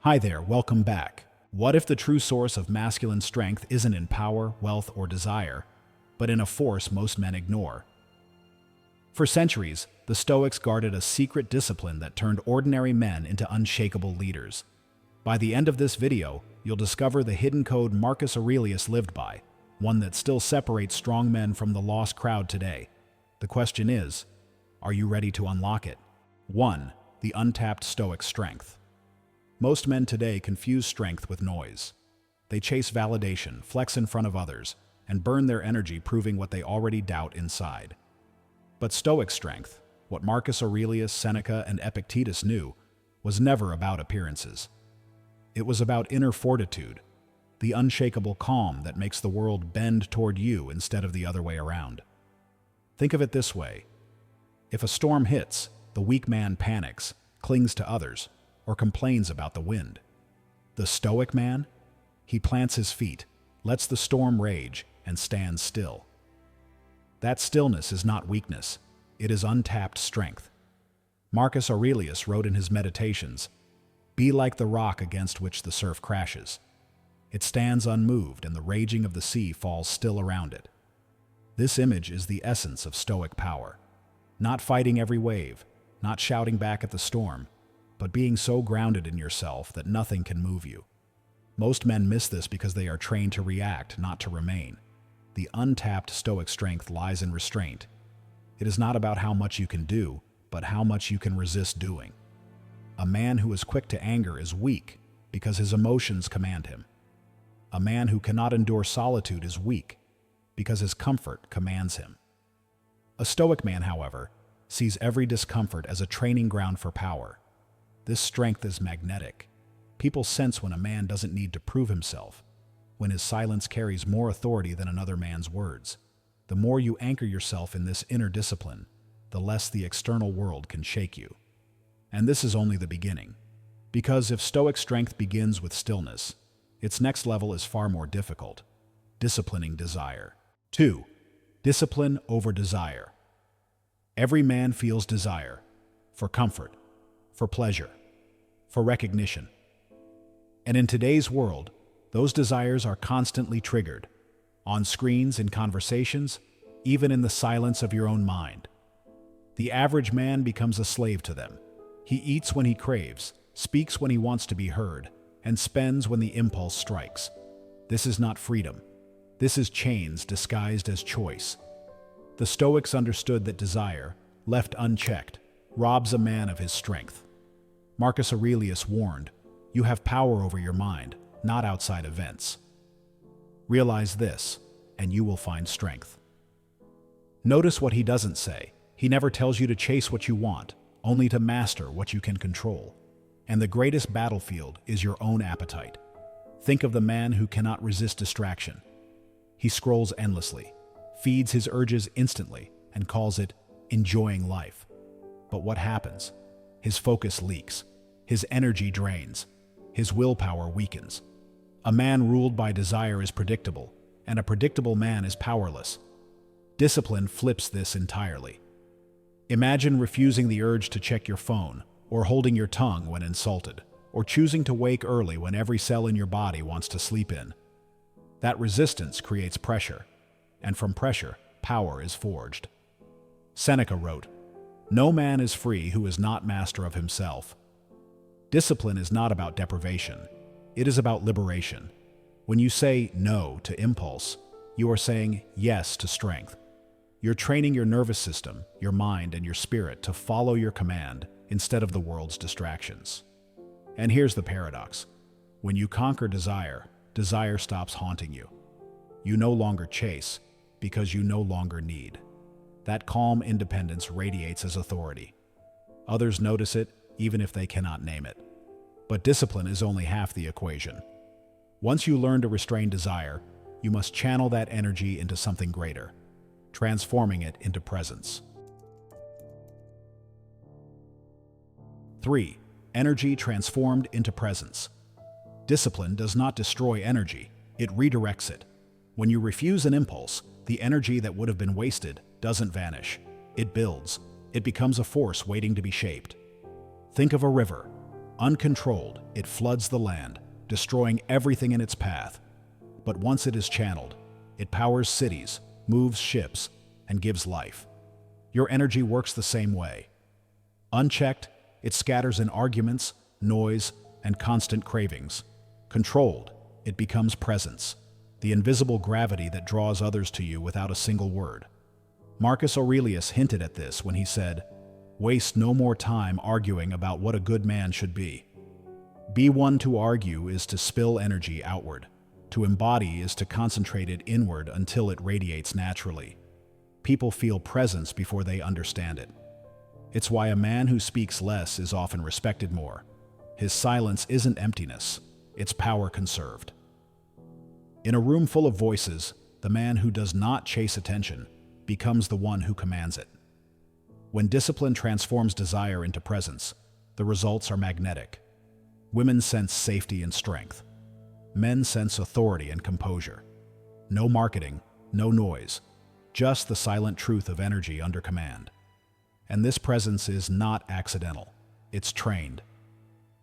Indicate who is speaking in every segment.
Speaker 1: Hi there, welcome back. What if the true source of masculine strength isn't in power, wealth, or desire, but in a force most men ignore? For centuries, the Stoics guarded a secret discipline that turned ordinary men into unshakable leaders. By the end of this video, you'll discover the hidden code Marcus Aurelius lived by, one that still separates strong men from the lost crowd today. The question is, are you ready to unlock it? 1. The untapped Stoic strength. Most men today confuse strength with noise. They chase validation, flex in front of others, and burn their energy proving what they already doubt inside. But Stoic strength, what Marcus Aurelius, Seneca, and Epictetus knew, was never about appearances. It was about inner fortitude, the unshakable calm that makes the world bend toward you instead of the other way around. Think of it this way. If a storm hits, the weak man panics, clings to others, or complains about the wind. The Stoic man? He plants his feet, lets the storm rage, and stands still. That stillness is not weakness, it is untapped strength. Marcus Aurelius wrote in his Meditations, "Be like the rock against which the surf crashes. It stands unmoved and the raging of the sea falls still around it." This image is the essence of Stoic power. Not fighting every wave, not shouting back at the storm, but being so grounded in yourself that nothing can move you. Most men miss this because they are trained to react, not to remain. The untapped Stoic strength lies in restraint. It is not about how much you can do, but how much you can resist doing. A man who is quick to anger is weak because his emotions command him. A man who cannot endure solitude is weak because his comfort commands him. A Stoic man, however, sees every discomfort as a training ground for power. This strength is magnetic. People sense when a man doesn't need to prove himself, when his silence carries more authority than another man's words. The more you anchor yourself in this inner discipline, the less the external world can shake you. And this is only the beginning. Because if Stoic strength begins with stillness, its next level is far more difficult: disciplining desire. 2. Discipline over desire. Every man feels desire, for comfort, for pleasure, for recognition. And in today's world, those desires are constantly triggered, on screens, in conversations, even in the silence of your own mind. The average man becomes a slave to them. He eats when he craves, speaks when he wants to be heard, and spends when the impulse strikes. This is not freedom. This is chains disguised as choice. The Stoics understood that desire, left unchecked, robs a man of his strength. Marcus Aurelius warned, "You have power over your mind, not outside events." Realize this, and you will find strength. Notice what he doesn't say. He never tells you to chase what you want, only to master what you can control. And the greatest battlefield is your own appetite. Think of the man who cannot resist distraction. He scrolls endlessly, feeds his urges instantly, and calls it enjoying life. But what happens? His focus leaks, his energy drains, his willpower weakens. A man ruled by desire is predictable, and a predictable man is powerless. Discipline flips this entirely. Imagine refusing the urge to check your phone, or holding your tongue when insulted, or choosing to wake early when every cell in your body wants to sleep in. That resistance creates pressure, and from pressure, power is forged. Seneca wrote, "No man is free who is not master of himself." Discipline is not about deprivation. It is about liberation. When you say no to impulse, you are saying yes to strength. You're training your nervous system, your mind, and your spirit to follow your command instead of the world's distractions. And here's the paradox. When you conquer desire, desire stops haunting you. You no longer chase because you no longer need. That calm independence radiates as authority. Others notice it, even if they cannot name it. But discipline is only half the equation. Once you learn to restrain desire, you must channel that energy into something greater, transforming it into presence. 3. Energy transformed into presence. Discipline does not destroy energy, it redirects it. When you refuse an impulse, the energy that would have been wasted doesn't vanish. It builds. It becomes a force waiting to be shaped. Think of a river. Uncontrolled, it floods the land, destroying everything in its path. But once it is channeled, it powers cities, moves ships, and gives life. Your energy works the same way. Unchecked, it scatters in arguments, noise, and constant cravings. Controlled, it becomes presence, the invisible gravity that draws others to you without a single word. Marcus Aurelius hinted at this when he said, "Waste no more time arguing about what a good man should be. Be one to argue is to spill energy outward. To embody is to concentrate it inward until it radiates naturally. People feel presence before they understand it. It's why a man who speaks less is often respected more. His silence isn't emptiness, it's power conserved." In a room full of voices, the man who does not chase attention becomes the one who commands it. When discipline transforms desire into presence, the results are magnetic. Women sense safety and strength. Men sense authority and composure. No marketing, no noise, just the silent truth of energy under command. And this presence is not accidental, it's trained.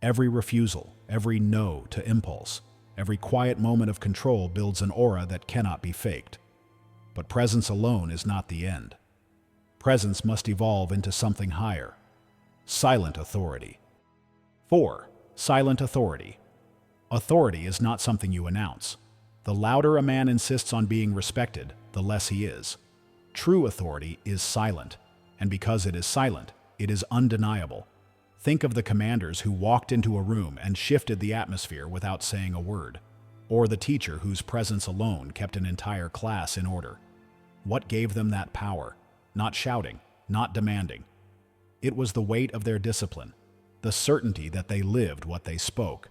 Speaker 1: Every refusal, every no to impulse, every quiet moment of control builds an aura that cannot be faked. But presence alone is not the end. Presence must evolve into something higher. Silent authority. 4. Silent authority. Authority is not something you announce. The louder a man insists on being respected, the less he is. True authority is silent, and because it is silent, it is undeniable. Think of the commanders who walked into a room and shifted the atmosphere without saying a word, or the teacher whose presence alone kept an entire class in order. What gave them that power? Not shouting, not demanding. It was the weight of their discipline, the certainty that they lived what they spoke.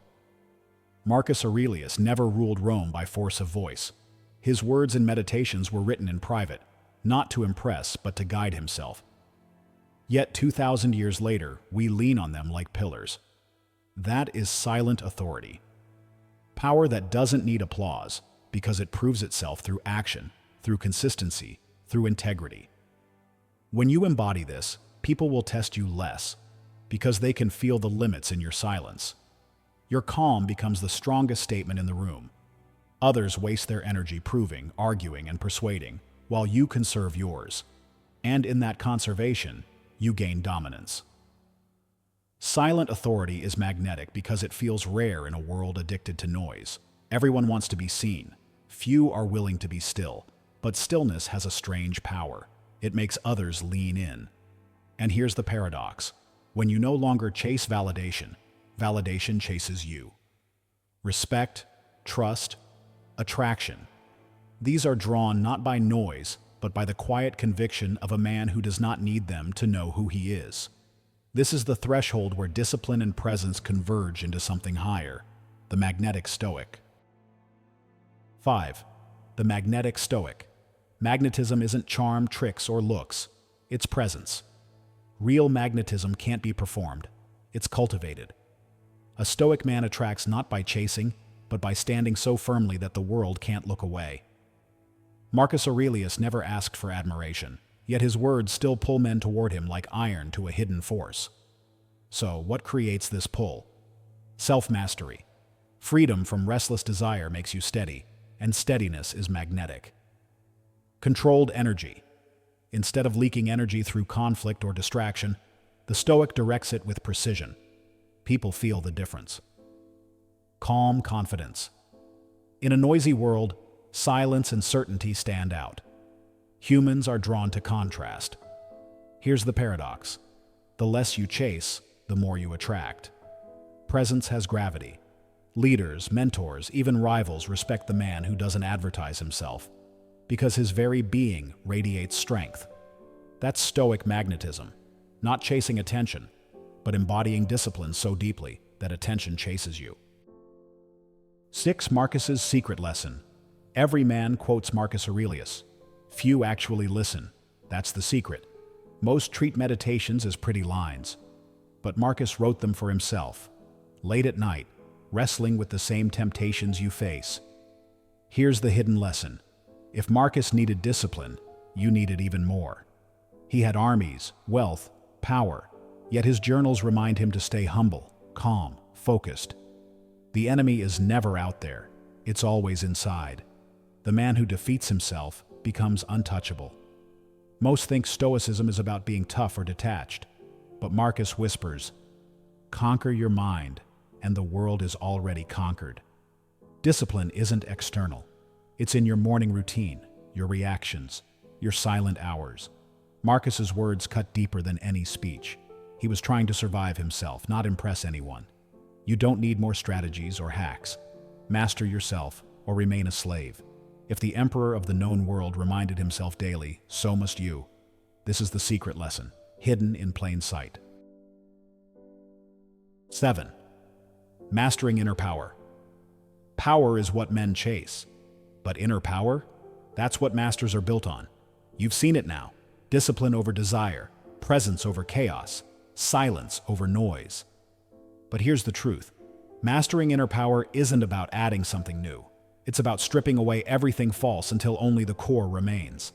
Speaker 1: Marcus Aurelius never ruled Rome by force of voice. His words and meditations were written in private, not to impress but to guide himself. Yet 2,000 years later, we lean on them like pillars. That is silent authority. Power that doesn't need applause because it proves itself through action, through consistency, through integrity. When you embody this, people will test you less because they can feel the limits in your silence. Your calm becomes the strongest statement in the room. Others waste their energy proving, arguing, and persuading, while you conserve yours. And in that conservation, you gain dominance. Silent authority is magnetic because it feels rare in a world addicted to noise. Everyone wants to be seen. Few are willing to be still. But stillness has a strange power. It makes others lean in. And here's the paradox. When you no longer chase validation, validation chases you. Respect, trust, attraction. These are drawn not by noise, but by the quiet conviction of a man who does not need them to know who he is. This is the threshold where discipline and presence converge into something higher, the Magnetic Stoic. 5. The Magnetic Stoic. Magnetism isn't charm, tricks, or looks. It's presence. Real magnetism can't be performed. It's cultivated. A Stoic man attracts not by chasing, but by standing so firmly that the world can't look away. Marcus Aurelius never asked for admiration, yet his words still pull men toward him like iron to a hidden force. So, what creates this pull? Self-mastery. Freedom from restless desire makes you steady, and steadiness is magnetic. Controlled energy. Instead of leaking energy through conflict or distraction, the Stoic directs it with precision. People feel the difference. Calm confidence. In a noisy world, silence and certainty stand out. Humans are drawn to contrast. Here's the paradox. The less you chase, the more you attract. Presence has gravity. Leaders, mentors, even rivals respect the man who doesn't advertise himself, because his very being radiates strength. That's Stoic magnetism, not chasing attention, but embodying discipline so deeply that attention chases you. 6. Marcus's secret lesson. Every man quotes Marcus Aurelius. Few actually listen. That's the secret. Most treat meditations as pretty lines, but Marcus wrote them for himself, late at night, wrestling with the same temptations you face. Here's the hidden lesson. If Marcus needed discipline, you needed even more. He had armies, wealth, power, yet his journals remind him to stay humble, calm, focused. The enemy is never out there. It's always inside. The man who defeats himself becomes untouchable. Most think Stoicism is about being tough or detached, but Marcus whispers, "Conquer your mind, and the world is already conquered." Discipline isn't external. It's in your morning routine, your reactions, your silent hours. Marcus's words cut deeper than any speech. He was trying to survive himself, not impress anyone. You don't need more strategies or hacks. Master yourself or remain a slave. If the emperor of the known world reminded himself daily, so must you. This is the secret lesson, hidden in plain sight. 7. Mastering inner power. Power is what men chase. But inner power? That's what masters are built on. You've seen it now. Discipline over desire, presence over chaos, silence over noise. But here's the truth. Mastering inner power isn't about adding something new. It's about stripping away everything false until only the core remains.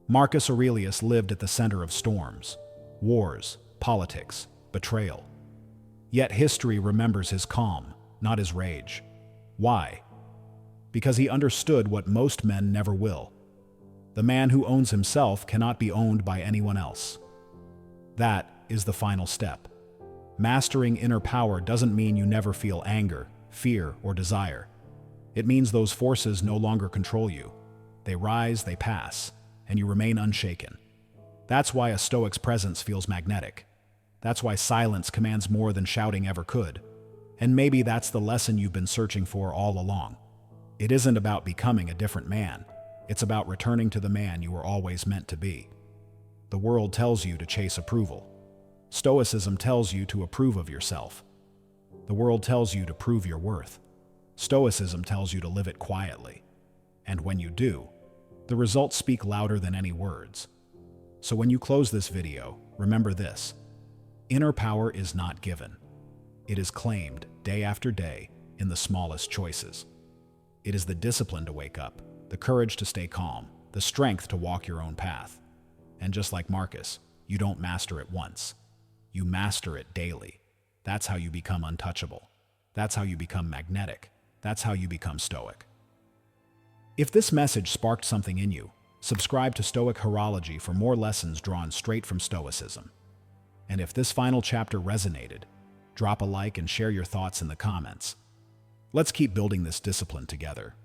Speaker 1: Marcus Aurelius lived at the center of storms, wars, politics, betrayal. Yet history remembers his calm, not his rage. Why? Because he understood what most men never will. The man who owns himself cannot be owned by anyone else. That is the final step. Mastering inner power doesn't mean you never feel anger, fear, or desire. It means those forces no longer control you. They rise, they pass, and you remain unshaken. That's why a Stoic's presence feels magnetic. That's why silence commands more than shouting ever could. And maybe that's the lesson you've been searching for all along. It isn't about becoming a different man. It's about returning to the man you were always meant to be. The world tells you to chase approval. Stoicism tells you to approve of yourself. The world tells you to prove your worth. Stoicism tells you to live it quietly. And when you do, the results speak louder than any words. So when you close this video, remember this. Inner power is not given. It is claimed day after day in the smallest choices. It is the discipline to wake up, the courage to stay calm, the strength to walk your own path. And just like Marcus, you don't master it once. You master it daily. That's how you become untouchable. That's how you become magnetic. That's how you become stoic. If this message sparked something in you, subscribe to Stoic Horology for more lessons drawn straight from Stoicism. And if this final chapter resonated, drop a like and share your thoughts in the comments. Let's keep building this discipline together.